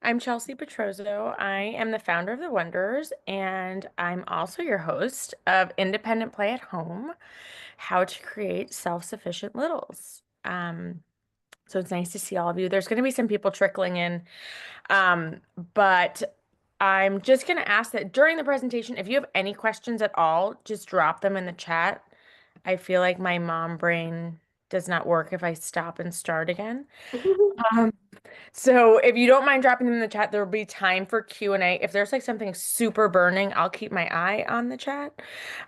I'm Chelsea Petrozzo. I am the founder of The Wonderers, and I'm also your host of Independent Play at Home, How to Create Self-Sufficient Littles. So it's nice to see all of you. There's going to be some people trickling in, but I'm just going to ask that during the presentation, if you have any questions at all, just drop them in the chat. I feel like my mom brain does not work if I stop and start again. Um, so if you don't mind dropping them in the chat, there will be time for Q&A. If there's like something super burning, I'll keep my eye on the chat.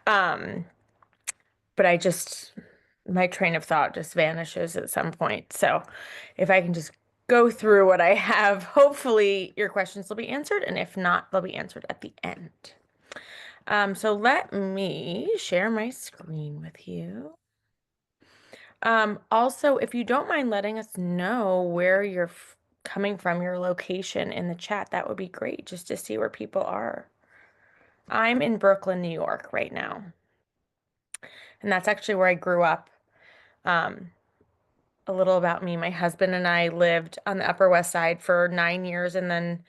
Um, but my train of thought just vanishes at some point. So if I can just go through what I have, hopefully your questions will be answered. And if not, they'll be answered at the end. So let me share my screen with you. Also, if you don't mind letting us know where you're coming from, your location in the chat, that would be great just to see where people are. I'm in Brooklyn, New York right now, and that's actually where I grew up. Um, a little about me. My husband and I lived on the Upper West Side for 9 years, and then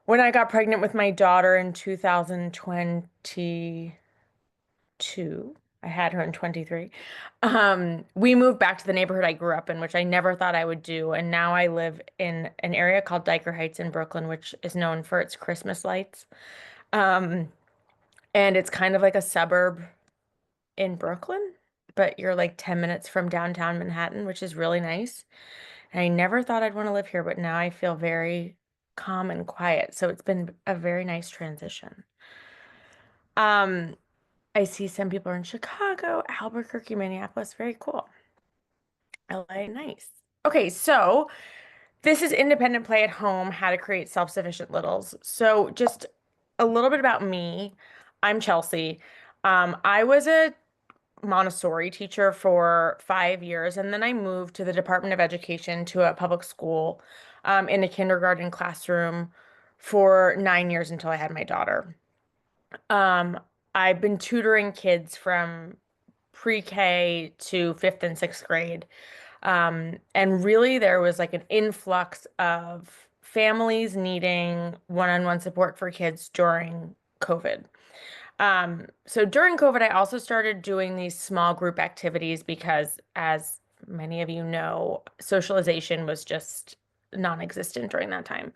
when I got pregnant with my daughter in 2022, I had her in 23. We moved back to the neighborhood I grew up in, which I never thought I would do. And now I live in an area called Diker Heights in Brooklyn, which is known for its Christmas lights. Um, and it's kind of like a suburb in Brooklyn, but you're like 10 minutes from downtown Manhattan, which is really nice. And I never thought I'd want to live here, but now I feel very calm and quiet. So it's been a very nice transition. Um, I see some people are in Chicago, Albuquerque, Minneapolis. Very cool. LA, nice. Okay, so this is independent play at home, how to create self-sufficient littles. So just a little bit about me. I'm Chelsea. I was a Montessori teacher for 5 years, and then I moved to the Department of Education to a public school in a kindergarten classroom for 9 years until I had my daughter. Um, I've been tutoring kids from pre-K to fifth and sixth grade. And really, there was like an influx of families needing one-on-one support for kids during COVID. So during COVID, I also started doing these small group activities because, as many of you know, socialization was just non-existent during that time.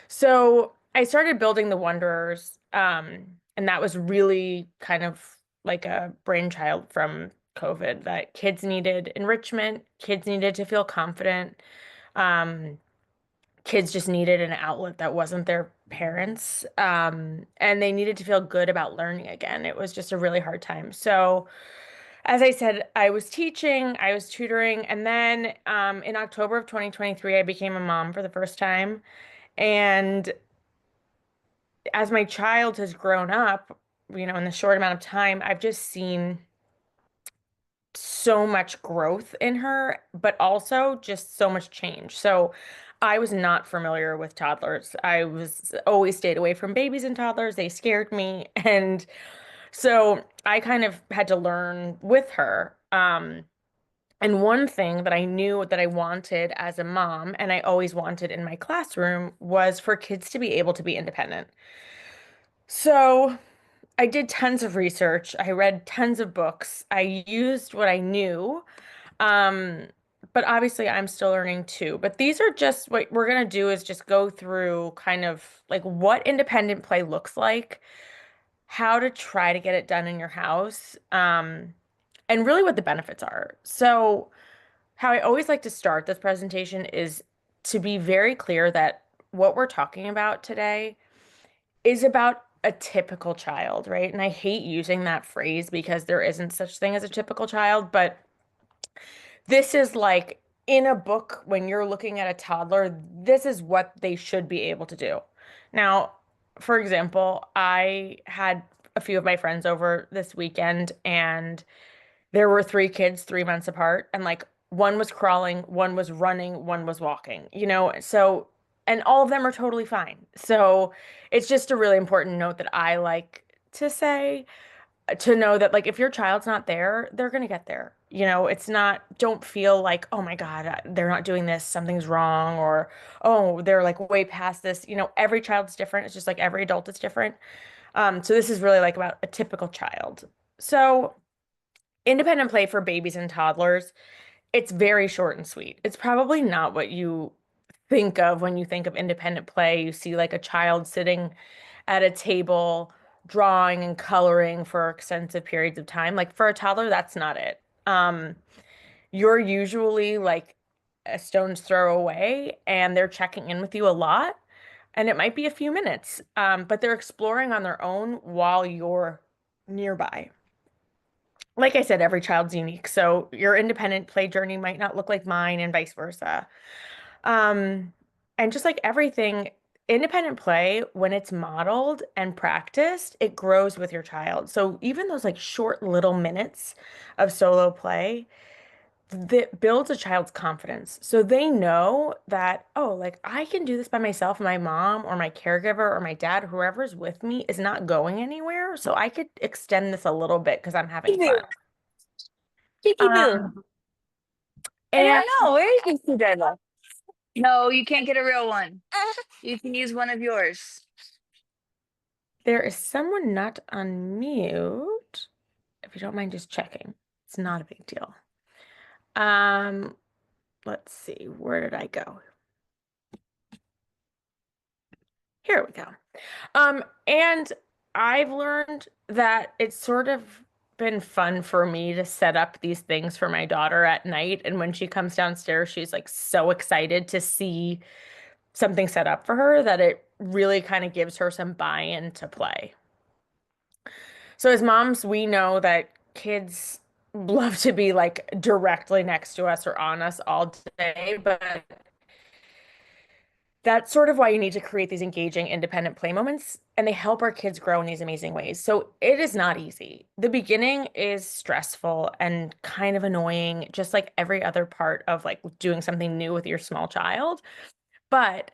So I started building the Wanderers, and that was really kind of like a brainchild from COVID that kids needed enrichment, kids needed to feel confident, um, kids just needed an outlet that wasn't their parents, and they needed to feel good about learning again. It was just a really hard time. So, as I said, I was teaching, I was tutoring, and then in October of 2023, I became a mom for the first time. And as my child has grown up, in the short amount of time, I've just seen so much growth in her, but also just so much change. So I was not familiar with toddlers. I was always stayed away from babies and toddlers. They scared me. And so I kind of had to learn with her. And one thing that I knew that I wanted as a mom, and I always wanted in my classroom, was for kids to be able to be independent. So I did tons of research. I read tons of books. I used what I knew. Um, but obviously I'm still learning too. But these are just what we're gonna do is just go through kind of like what independent play looks like, how to try to get it done in your house, and really what the benefits are. So how I always like to start this presentation is to be very clear that what we're talking about today is about a typical child, right? And I hate using that phrase because there isn't such thing as a typical child, but this is like in a book when you're looking at a toddler, this is what they should be able to do. Now, for example, I had a few of my friends over this weekend and there were three kids 3 months apart, and like one was crawling, one was running, one was walking, so, and all of them are totally fine. So it's just a really important note that I like to say. to know that like if your child's not there, they're gonna get there. It's not, don't feel like, oh my God, they're not doing this, something's wrong, or oh, they're like way past this. Every child's different. It's just like every adult is different. So this is really like about a typical child. So independent play for babies and toddlers, it's very short and sweet. It's probably not what you think of when you think of independent play. You see like a child sitting at a table drawing and coloring for extensive periods of time. Like for a toddler, that's not it. You're usually like a stone's throw away and they're checking in with you a lot. And it might be a few minutes, but they're exploring on their own while you're nearby. Like I said, every child's unique. So your independent play journey might not look like mine and vice versa. Um, and just like everything, independent play, when it's modeled and practiced, it grows with your child. So even those like short little minutes of solo play, that builds a child's confidence. So they know that, oh, like I can do this by myself. My mom or my caregiver or my dad, whoever's with me, is not going anywhere. So I could extend this a little bit because I'm having Peekaboo, fun. peekaboo. Um, I and don't know. Where is this screwdriver? No, you can't get a real one. You can use one of yours. there is someone not on mute. If you don't mind just checking, it's not a big deal. Um, let's see, where did I go? Here we go. And I've learned that it's sort of been fun for me to set up these things for my daughter at night. And when she comes downstairs, she's like so excited to see something set up for her that it really kind of gives her some buy-in to play. So as moms, we know that kids love to be like directly next to us or on us all day, but that's sort of why you need to create these engaging independent play moments, and they help our kids grow in these amazing ways. So it is not easy. The beginning is stressful and kind of annoying, just like every other part of like doing something new with your small child. But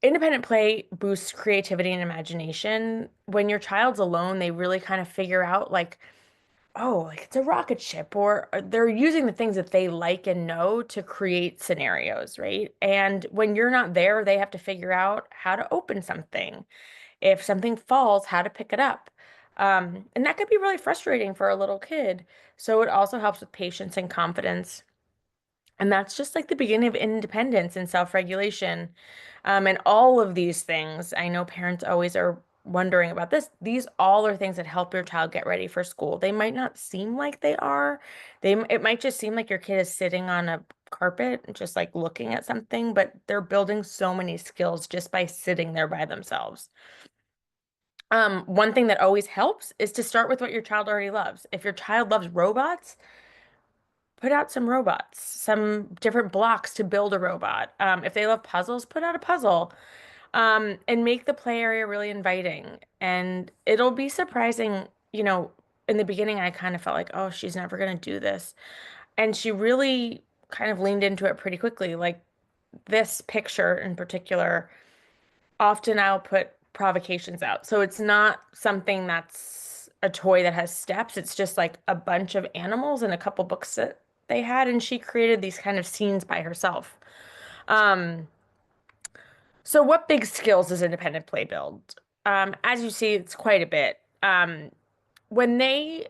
independent play boosts creativity and imagination. When your child's alone, they really kind of figure out like, oh, like it's a rocket ship, or they're using the things that they like and know to create scenarios, right? And when you're not there, they have to figure out how to open something. If something falls, how to pick it up. And that could be really frustrating for a little kid. So it also helps with patience and confidence. And that's just like the beginning of independence and self-regulation. And all of these things, I know parents always are wondering about this. These all are things that help your child get ready for school. They might not seem like they are. It might just seem like your kid is sitting on a carpet, just like looking at something, but they're building so many skills just by sitting there by themselves. One thing that always helps is to start with what your child already loves. If your child loves robots, put out some robots, some different blocks to build a robot. If they love puzzles, put out a puzzle. And make the play area really inviting. And it'll be surprising, in the beginning, I kind of felt like, oh, she's never going to do this. And she really kind of leaned into it pretty quickly. Like this picture in particular, often I'll put provocations out. So it's not something that's a toy that has steps. It's just like a bunch of animals and a couple books that they had. And she created these kind of scenes by herself. Um, so what big skills does independent play build? As you see, it's quite a bit. When they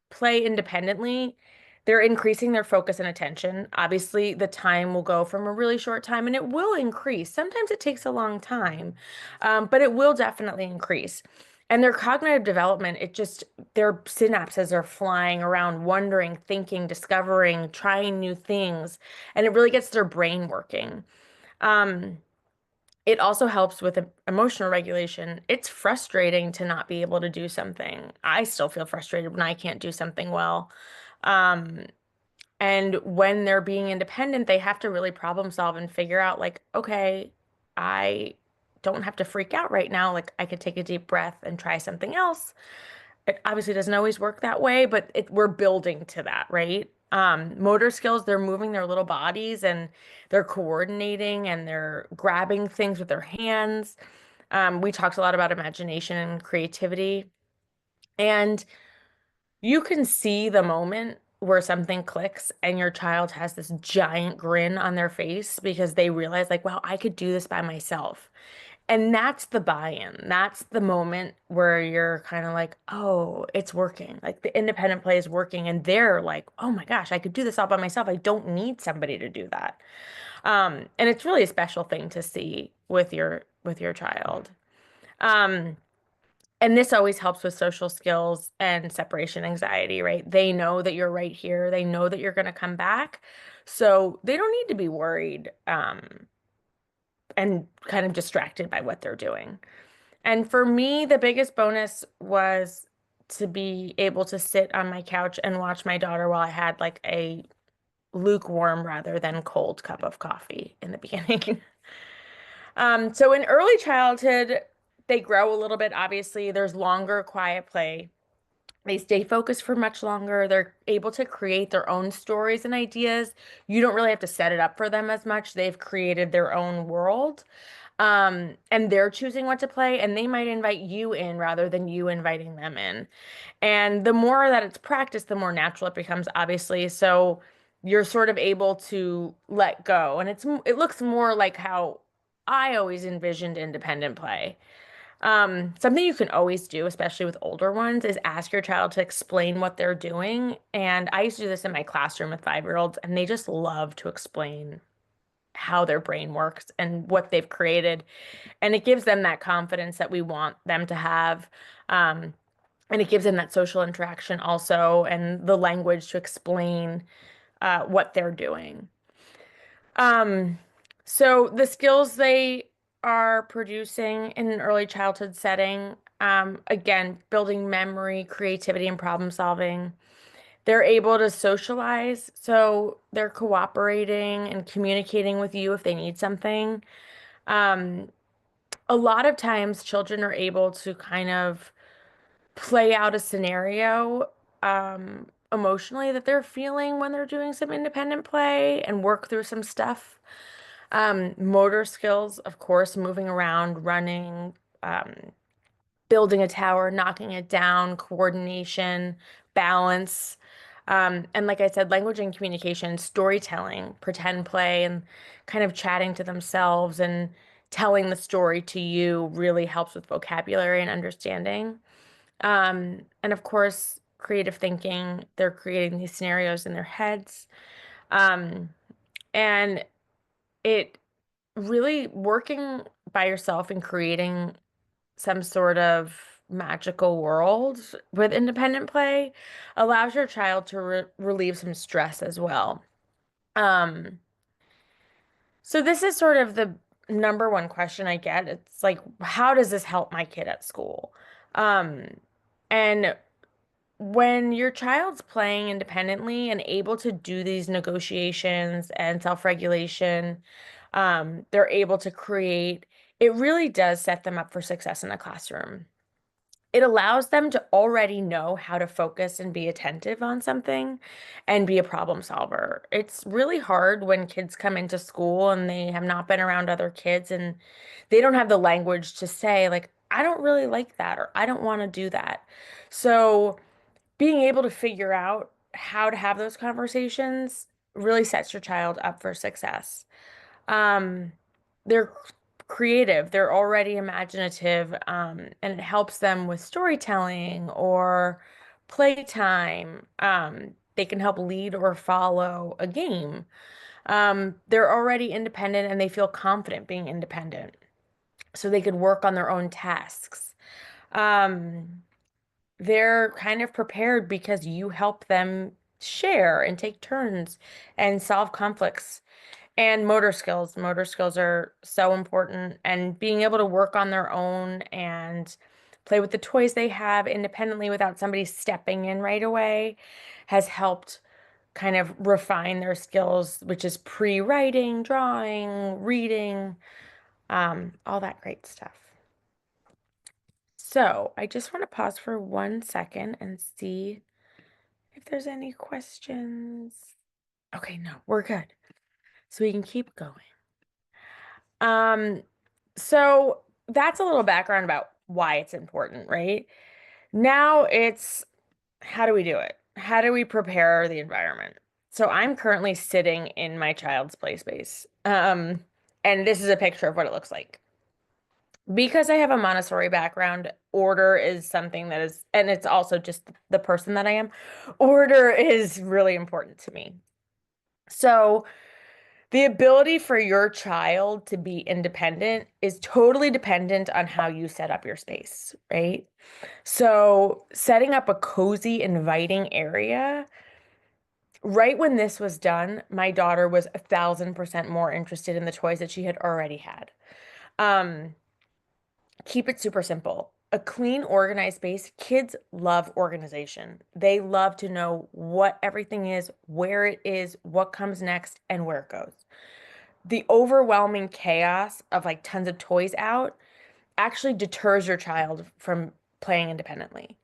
play independently, they're increasing their focus and attention. Obviously, the time will go from a really short time and it will increase. Sometimes it takes a long time, but it will definitely increase. And their cognitive development, their synapses are flying around, wondering, thinking, discovering, trying new things, and it really gets their brain working. Um, it also helps with emotional regulation. It's frustrating to not be able to do something. I still feel frustrated when I can't do something well. Um, and when they're being independent, they have to really problem solve and figure out, like, okay, I don't have to freak out right now. Like, I could take a deep breath and try something else. It obviously doesn't always work that way, but we're building to that, right? Motor skills, they're moving their little bodies and they're coordinating and they're grabbing things with their hands. We talked a lot about imagination and creativity. And you can see the moment where something clicks and your child has this giant grin on their face because they realize, like, wow, I could do this by myself. And that's the buy-in. That's the moment where you're kind of like, oh, it's working. Like the independent play is working. And they're like, oh my gosh, I could do this all by myself. I don't need somebody to do that. And it's really a special thing to see with your child. Um, and this always helps with social skills and separation anxiety, right? They know that you're right here. They know that you're going to come back. So they don't need to be worried, and kind of distracted by what they're doing. And for me, the biggest bonus was to be able to sit on my couch and watch my daughter while I had like a lukewarm rather than cold cup of coffee in the beginning. So in early childhood, they grow a little bit. Obviously, there's longer quiet play. They stay focused for much longer. They're able to create their own stories and ideas. You don't really have to set it up for them as much. They've created their own world. And they're choosing what to play, and they might invite you in rather than you inviting them in. And the more that it's practiced, the more natural it becomes, obviously. So you're sort of able to let go. And it looks more like how I always envisioned independent play. Something you can always do, especially with older ones, is ask your child to explain what they're doing. And I used to do this in my classroom with 5-year-olds, and they just love to explain how their brain works and what they've created. And it gives them that confidence that we want them to have. Um, and it gives them that social interaction also and the language to explain what they're doing. Um, so the skills they are producing in an early childhood setting, again, building memory, creativity, and problem solving. They're able to socialize, so they're cooperating and communicating with you if they need something. Um, a lot of times, children are able to kind of play out a scenario emotionally that they're feeling when they're doing some independent play and work through some stuff. Motor skills, of course, moving around, running, um, building a tower, knocking it down, coordination, balance. And like I said, language and communication, storytelling, pretend play, and kind of chatting to themselves and telling the story to you really helps with vocabulary and understanding. And of course, creative thinking, they're creating these scenarios in their heads. Um, and it really working by yourself and creating some sort of magical world with independent play allows your child to relieve some stress as well. Um, so this is sort of the number one question I get. It's like, how does this help my kid at school? Um, and when your child's playing independently and able to do these negotiations and self-regulation, they're able to create, it really does set them up for success in the classroom. It allows them to already know how to focus and be attentive on something and be a problem solver. It's really hard when kids come into school and they have not been around other kids and they don't have the language to say, like, I don't really like that or I don't want to do that. So, being able to figure out how to have those conversations really sets your child up for success. Um, they're creative, they're already imaginative, and it helps them with storytelling or playtime. They can help lead or follow a game. They're already independent and they feel confident being independent, so they could work on their own tasks. Um, they're kind of prepared because you help them share and take turns and solve conflicts. And motor skills. Motor skills are so important, and being able to work on their own and play with the toys they have independently without somebody stepping in right away has helped kind of refine their skills, which is pre-writing, drawing, reading, all that great stuff. So I just want to pause for 1 second and see if there's any questions. Okay, no, we're good. So we can keep going. Um, so that's a little background about why it's important, right? Now it's how do we do it? How do we prepare the environment? So I'm currently sitting in my child's play space. And this is a picture of what it looks like. Because I have a Montessori background, order is something that is, and it's also just the person that I am, order is really important to me. So the ability for your child to be independent is totally dependent on how you set up your space, right? So setting up a cozy, inviting area. Right when this was done, my daughter was 1,000% more interested in the toys that she had already had. Um, Keep it super simple. A clean, organized space. Kids love organization. They love to know what everything is, where it is, what comes next, and where it goes. The overwhelming chaos of like tons of toys out actually deters your child from playing independently.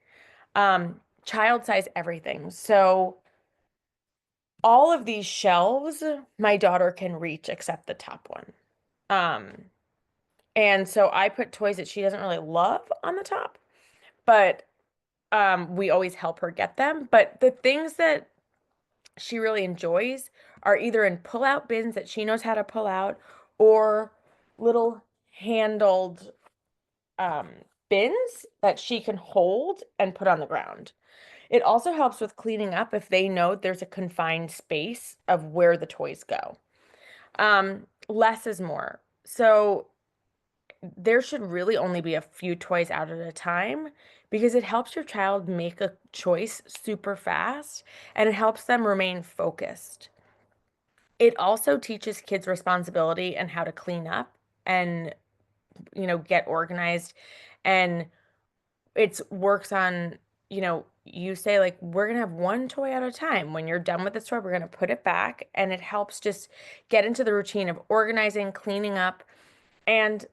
Child size everything. So all of these shelves my daughter can reach except the top one. Um, and so I put toys that she doesn't really love on the top, but we always help her get them. But the things that she really enjoys are either in pull-out bins that she knows how to pull out or little handled um, bins that she can hold and put on the ground. It also helps with cleaning up if they know there's a confined space of where the toys go. Less is more. So there should really only be a few toys out at a time because it helps your child make a choice super fast and it helps them remain focused. It also teaches kids responsibility and how to clean up and, get organized. And it's works on, you say like, we're gonna have one toy at a time. When you're done with this toy, we're gonna put it back. And it helps just get into the routine of organizing, cleaning up. And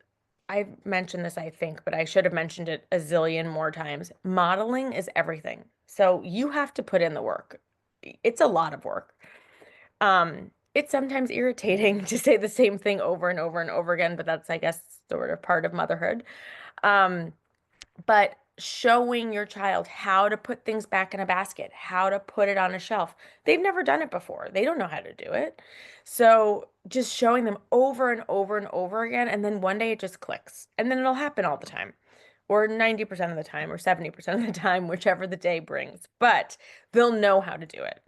I've mentioned this, I think, but I should have mentioned it a zillion more times. Modeling is everything. So you have to put in the work. It's a lot of work. It's sometimes irritating to say the same thing over and over and over again, but that's, I guess, sort of part of motherhood. Um, but showing your child how to put things back in a basket, how to put it on a shelf. They've never done it before. They don't know how to do it. So just showing them over and over and over again, and then one day it just clicks. And then it'll happen all the time, or 90% of the time, or 70% of the time, whichever the day brings. But they'll know how to do it.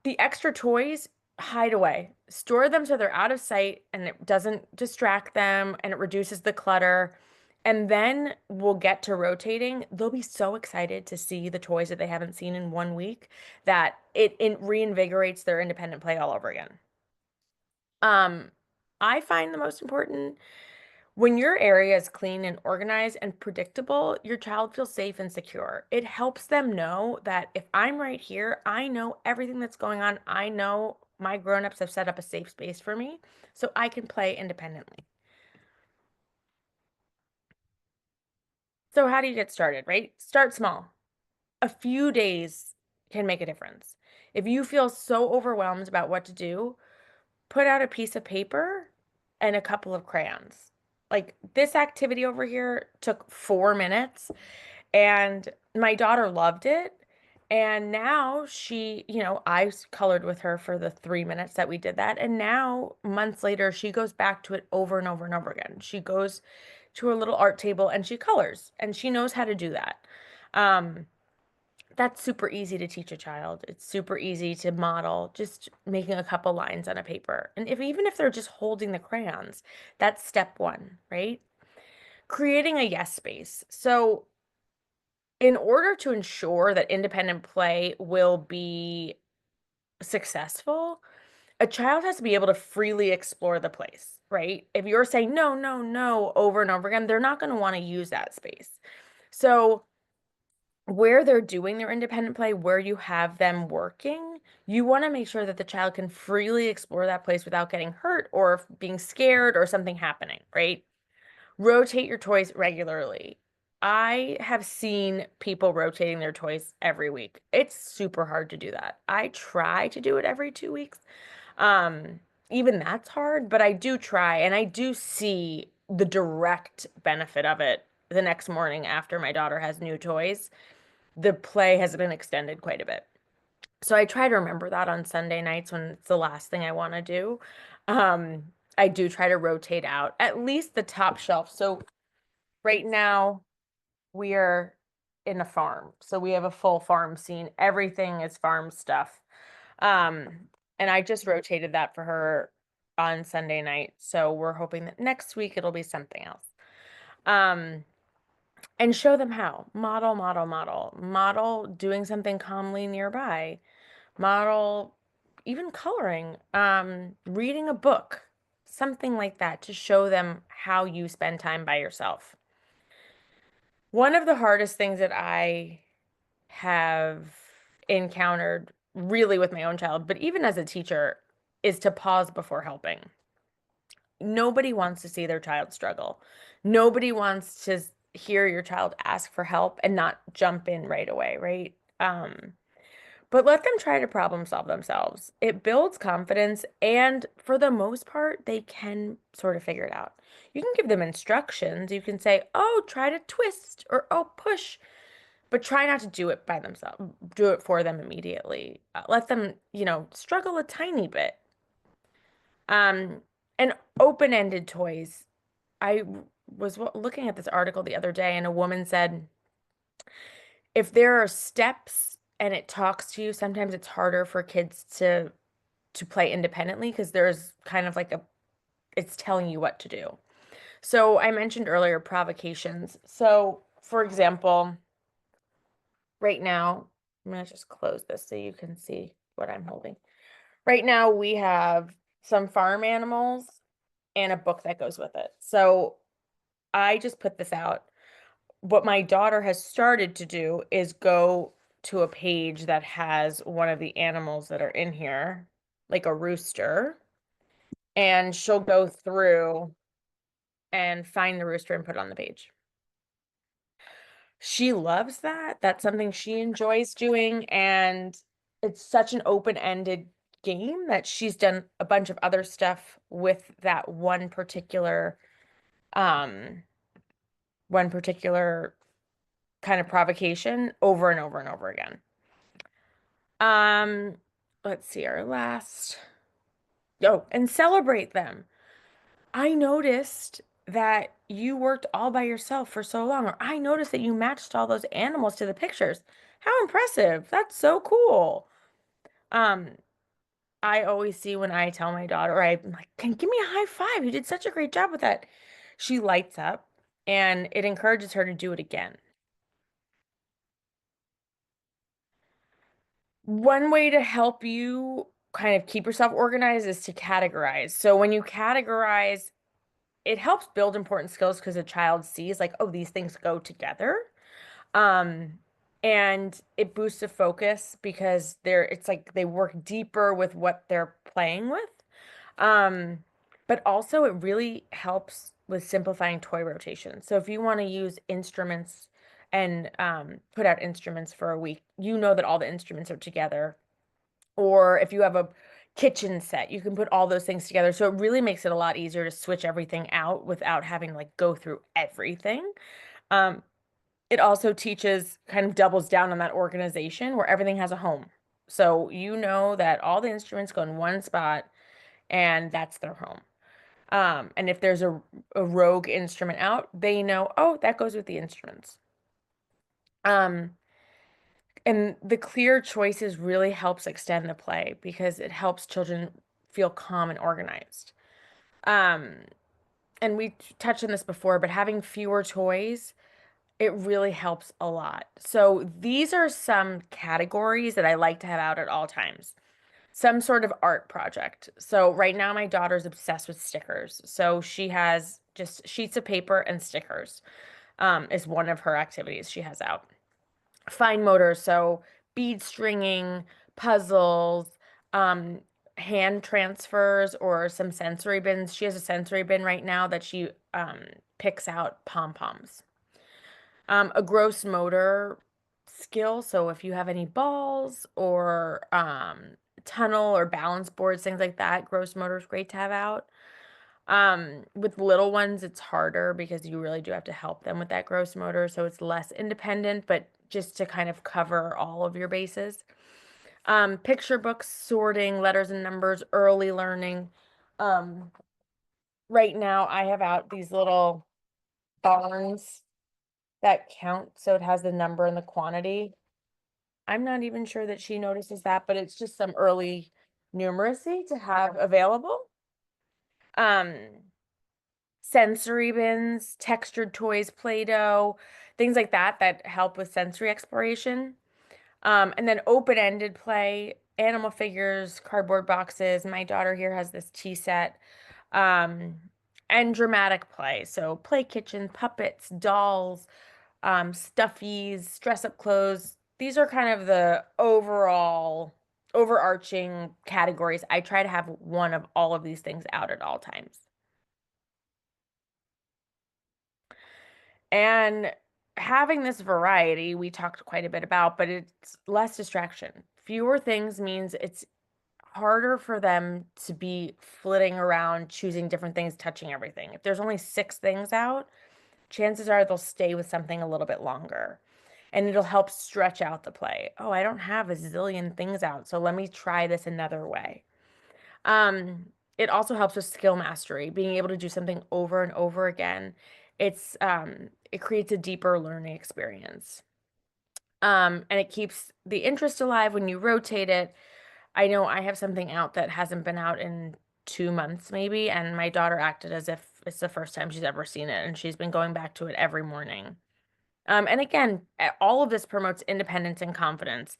The extra toys, hide away. Store them so they're out of sight and it doesn't distract them and it reduces the clutter. And then we'll get to rotating. They'll be so excited to see the toys that they haven't seen in 1 week that it reinvigorates their independent play all over again. Um, I find the most important when your area is clean and organized and predictable, your child feels safe and secure. It helps them know that if I'm right here, I know everything that's going on. I know my grown-ups have set up a safe space for me, so I can play independently. So how do you get started, right? Start small. A few days can make a difference. If you feel so overwhelmed about what to do, put out a piece of paper and a couple of crayons. Like this activity over here took 4 minutes and my daughter loved it. And now she, colored with her for the 3 minutes that we did that. And now, months later, she goes back to it over and over and over again. She goes to her little art table and she colors and she knows how to do that. Um, that's super easy to teach a child. It's super easy to model, just making a couple lines on a paper. And even if they're just holding the crayons, that's step one, right? Creating a yes space. So in order to ensure that independent play will be successful, a child has to be able to freely explore the place, right? If you're saying no, no, no over and over again, they're not going to want to use that space. So where they're doing their independent play, where you have them working, you want to make sure that the child can freely explore that place without getting hurt or being scared or something happening, right? Rotate your toys regularly. I have seen people rotating their toys every week. It's super hard to do that. I try to do it every 2 weeks. Um, Even that's hard, but I do try and I do see the direct benefit of it the next morning after my daughter has new toys. the play has been extended quite a bit. So I try to remember that on Sunday nights when it's the last thing I want to do. Um, I do try to rotate out at least the top shelf. So right now we are in a farm. So we have a full farm scene. Everything is farm stuff. And I just rotated that for her on Sunday night. So we're hoping that next week it'll be something else. Um, and show them how. Model, model, model. Model doing something calmly nearby. Model even coloring, reading a book, something like that to show them how you spend time by yourself. One of the hardest things that I have encountered really with my own child, but even as a teacher, is to pause before helping. Nobody wants to see their child struggle. Nobody wants to hear your child ask for help and not jump in right away, right? But let them try to problem solve themselves. It builds confidence, and for the most part, they can sort of figure it out. You can give them instructions. You can say, oh, try to twist or oh, push, but try not to do it by themselves. Do it for them immediately. Let them, struggle a tiny bit. Um, and open-ended toys. I was looking at this article the other day, and a woman said, if there are steps and it talks to you, sometimes it's harder for kids to play independently because there's kind of like it's telling you what to do. So I mentioned earlier provocations. So for example, right now, I'm gonna just close this so you can see what I'm holding. Right now we have some farm animals and a book that goes with it. So I just put this out. What my daughter has started to do is go to a page that has one of the animals that are in here, like a rooster, and she'll go through and find the rooster and put it on the page. She loves that. That's something she enjoys doing, and it's such an open-ended game that she's done a bunch of other stuff with that um one particular kind of provocation over and over and over again. Um, let's see, our last. Oh, and celebrate them. I noticed that you worked all by yourself for so long, or I noticed that you matched all those animals to the pictures. How impressive. That's so cool. Um, I always see when I tell my daughter, or I'm like, can give me a high five. You did such a great job with that. She lights up and it encourages her to do it again. One way to help you kind of keep yourself organized is to categorize. So when you categorize, it helps build important skills because a child sees like, oh, these things go together. Um, and it boosts the focus because it's like they work deeper with what they're playing with. Um, but also it really helps with simplifying toy rotation. So if you want to use instruments and put out instruments for a week, you know that all the instruments are together. Or if you have a kitchen set, you can put all those things together. So it really makes it a lot easier to switch everything out without having to like go through everything. Um, it also kind of doubles down on that organization where everything has a home. So you know that all the instruments go in one spot and that's their home. And if there's a rogue instrument out, they know, oh, that goes with the instruments. Um, and the clear choices really helps extend the play because it helps children feel calm and organized. Um, and we touched on this before, but having fewer toys, it really helps a lot. So these are some categories that I like to have out at all times. Some sort of art project. So right now my daughter's obsessed with stickers. So she has just sheets of paper and stickers, is one of her activities she has out. Fine motor, so bead stringing, puzzles, um, hand transfers, or some sensory bins. She has a sensory bin right now that she picks out pom-poms. A gross motor skill. So if you have any balls or tunnel or balance boards, things like that, gross motor is great to have out. With little ones, it's harder because you really do have to help them with that gross motor. So it's less independent, but just to kind of cover all of your bases. Picture books, sorting, letters and numbers, early learning. Um, right now I have out these little barns that count, so it has the number and the quantity. I'm not even sure that she notices that, but it's just some early numeracy to have available. Um, sensory bins, textured toys, Play-Doh, things like that that help with sensory exploration. And then open-ended play, animal figures, cardboard boxes. My daughter here has this tea set. Um, and dramatic play. So play kitchen, puppets, dolls, stuffies, dress-up clothes. These are kind of the overall overarching categories. I try to have one of all of these things out at all times. And having this variety, we talked quite a bit about, but it's less distraction. Fewer things means it's harder for them to be flitting around, choosing different things, touching everything. If there's only 6 things out, chances are they'll stay with something a little bit longer. And it'll help stretch out the play. Oh, I don't have a zillion things out, so let me try this another way. Um, it also helps with skill mastery, being able to do something over and over again. It creates a deeper learning experience. And it keeps the interest alive when you rotate it. I know I have something out that hasn't been out in 2 months maybe, and my daughter acted as if it's the first time she's ever seen it, and she's been going back to it every morning. And again, all of this promotes independence and confidence.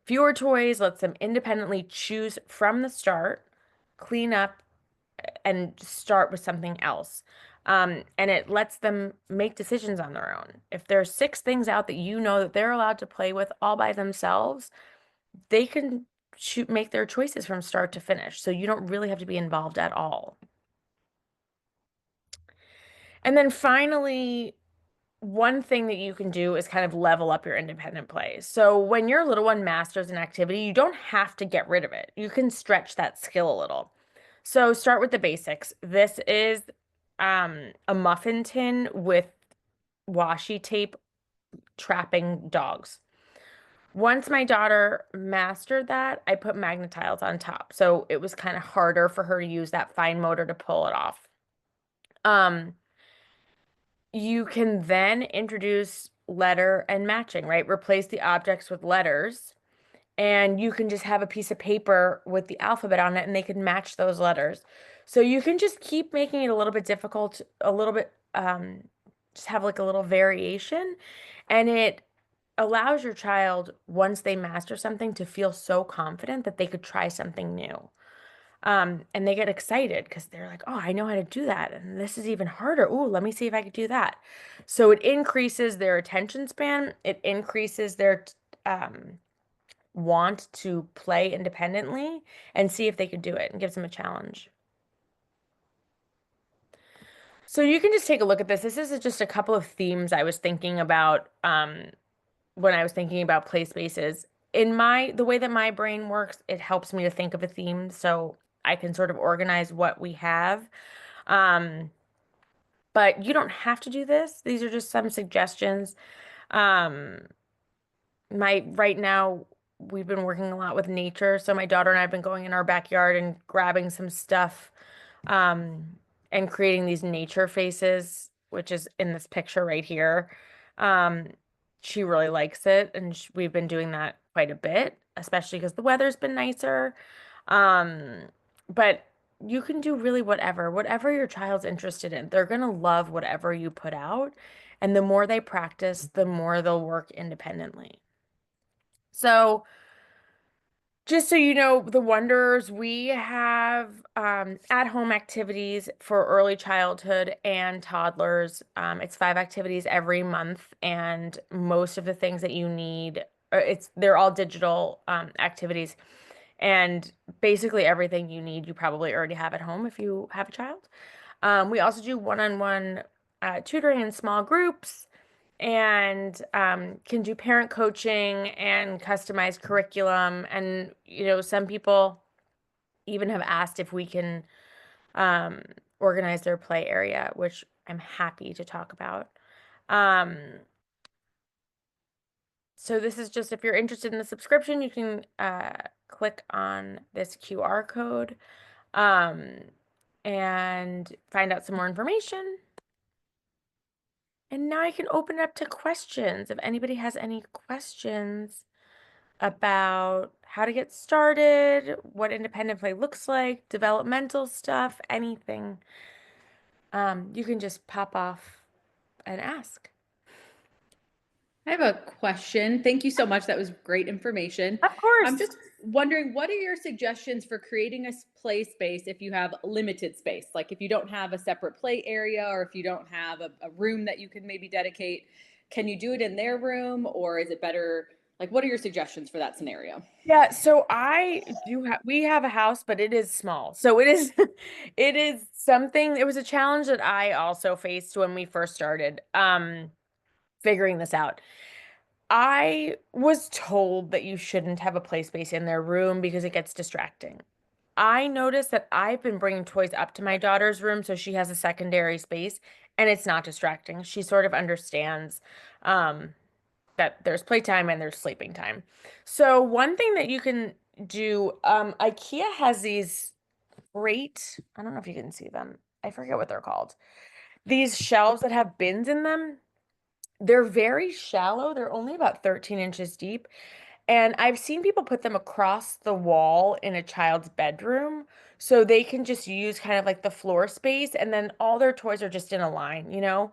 Fewer toys lets them independently choose from the start, clean up, and start with something else. And it lets them make decisions on their own. If there's 6 things out that you know that they're allowed to play with all by themselves, they can make their choices from start to finish. So you don't really have to be involved at all. And then finally, one thing that you can do is kind of level up your independent play. So when your little one masters an activity, you don't have to get rid of it. You can stretch that skill a little. So start with the basics. This is a muffin tin with washi tape trapping dogs. Once my daughter mastered that, I put magnetiles on top. So it was kind of harder for her to use that fine motor to pull it off. Um, you can then introduce letter and matching, right? Replace the objects with letters, and you can just have a piece of paper with the alphabet on it, and they can match those letters. So you can just keep making it a little bit difficult, a little bit, just have like a little variation, and it allows your child, once they master something, to feel so confident that they could try something new. And they get excited because they're like, oh, I know how to do that. And this is even harder. Ooh, let me see if I could do that. So it increases their attention span. It increases their want to play independently and see if they could do it, and gives them a challenge. So you can just take a look at this. This is just a couple of themes I was thinking about when I was thinking about play spaces. The way that my brain works, it helps me to think of a theme so I can sort of organize what we have. Um, but you don't have to do this. These are just some suggestions. Um, right now we've been working a lot with nature, so my daughter and I have been going in our backyard and grabbing some stuff, um, and creating these nature faces, which is in this picture right here. Um, she really likes it, and we've been doing that quite a bit, especially because the weather's been nicer. Um, but you can do really whatever your child's interested in. They're gonna love whatever you put out, and the more they practice, the more they'll work independently. So, just so you know, the Wanderers, we have at-home activities for early childhood and toddlers. It's 5 activities every month, and most of the things that you need, they're all digital activities, and basically everything you need, you probably already have at home if you have a child. We also do one-on-one tutoring in small groups, and can do parent coaching and customized curriculum. And, some people even have asked if we can um, organize their play area, which I'm happy to talk about. Um, So this is just if you're interested in the subscription, you can click on this QR code um, and find out some more information. And now I can open it up to questions. If anybody has any questions about how to get started, what independent play looks like, developmental stuff, anything, you can just pop off and ask. I have a question. Thank you so much. That was great information. Of course. I'm just wondering, what are your suggestions for creating a play space if you have limited space? Like if you don't have a separate play area or if you don't have a room that you can maybe dedicate, can you do it in their room or is it better? Like, what are your suggestions for that scenario? Yeah, so we have a house, but it is small. So it is it is something, it was a challenge that I also faced when we first started figuring this out. I was told that you shouldn't have a play space in their room because it gets distracting. I noticed that I've been bringing toys up to my daughter's room so she has a secondary space and it's not distracting. She sort of understands um that there's playtime and there's sleeping time. So one thing that you can do, IKEA has these great, I don't know if you can see them. I forget what they're called. These shelves that have bins in them. They're very shallow. They're only about 13 inches deep. And I've seen people put them across the wall in a child's bedroom so they can just use kind of like the floor space and then all their toys are just in a line, you know?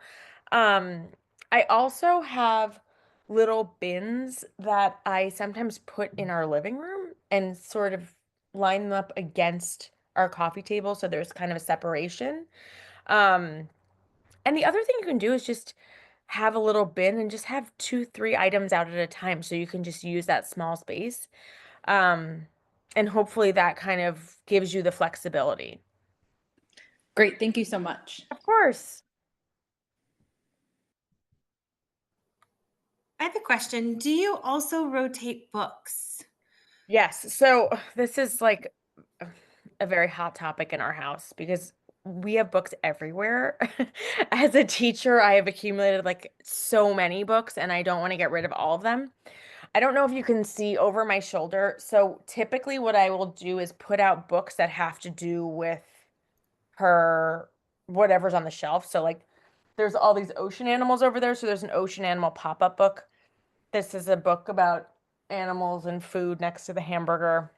Um, I also have little bins that I sometimes put in our living room and sort of line them up against our coffee table so there's kind of a separation. Um, and the other thing you can do is just have a little bin and just have two, three items out at a time so you can just use that small space. Um, and hopefully that kind of gives you the flexibility. Great. Thank you so much. Of course. I have a question. Do you also rotate books? Yes. So this is like a very hot topic in our house because we have books everywhere. As a teacher, I have accumulated like so many books and I don't want to get rid of all of them. I don't know if you can see over my shoulder. So typically what I will do is put out books that have to do with her whatever's on the shelf. So like there's all these ocean animals over there. So there's an ocean animal pop-up book. This is a book about animals and food next to the hamburger,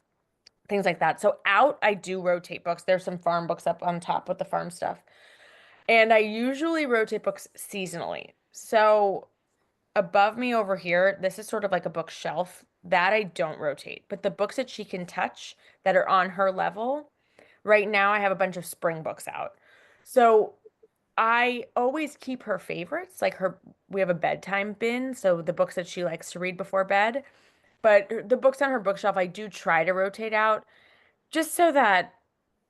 things like that. So out, I do rotate books. There's some farm books up on top with the farm stuff. And I usually rotate books seasonally. So above me over here, this is sort of like a bookshelf that I don't rotate. But the books that she can touch that are on her level, right now I have a bunch of spring books out. So I always keep her favorites, like we have a bedtime bin, so the books that she likes to read before bed. But the books on her bookshelf, I do try to rotate out just so that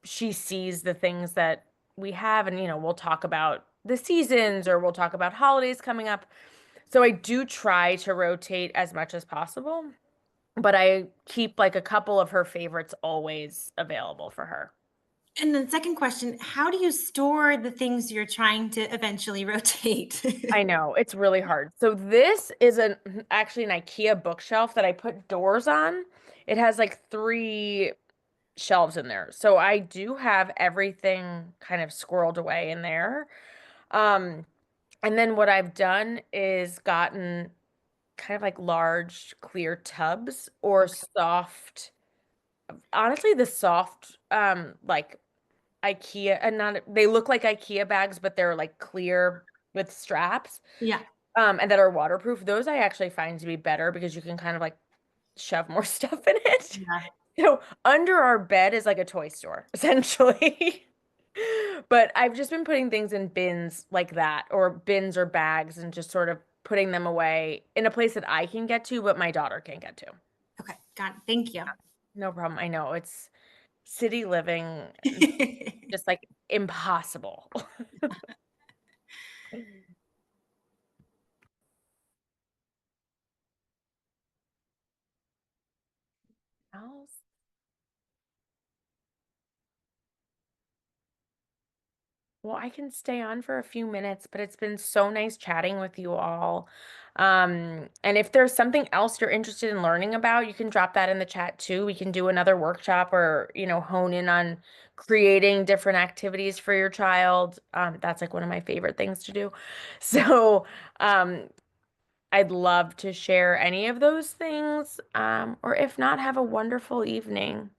she sees the things that we have. And, we'll talk about the seasons or we'll talk about holidays coming up. So I do try to rotate as much as possible, but I keep like a couple of her favorites always available for her. And then second question, how do you store the things you're trying to eventually rotate? I know, it's really hard. So this is actually an IKEA bookshelf that I put doors on. It has like three shelves in there. So I do have everything kind of squirreled away in there. Um, and then what I've done is gotten kind of like large clear tubs or soft, honestly, the soft, like IKEA, and not, they look like IKEA bags, but they're like clear with straps, Yeah. and that are waterproof. Those I actually find to be better because you can kind of like shove more stuff in it. Yeah. So under our bed is like a toy store, essentially. But I've just been putting things in bins like that, or bins or bags, and just sort of putting them away in a place that I can get to, but my daughter can't get to. Okay. Got it. Thank you. No problem. I know it's city living, just like impossible. Else? Well, I can stay on for a few minutes, but it's been so nice chatting with you all. And if there's something else you're interested in learning about, you can drop that in the chat too. We can do another workshop or, hone in on creating different activities for your child. That's like one of my favorite things to do. So, I'd love to share any of those things. Or if not, have a wonderful evening.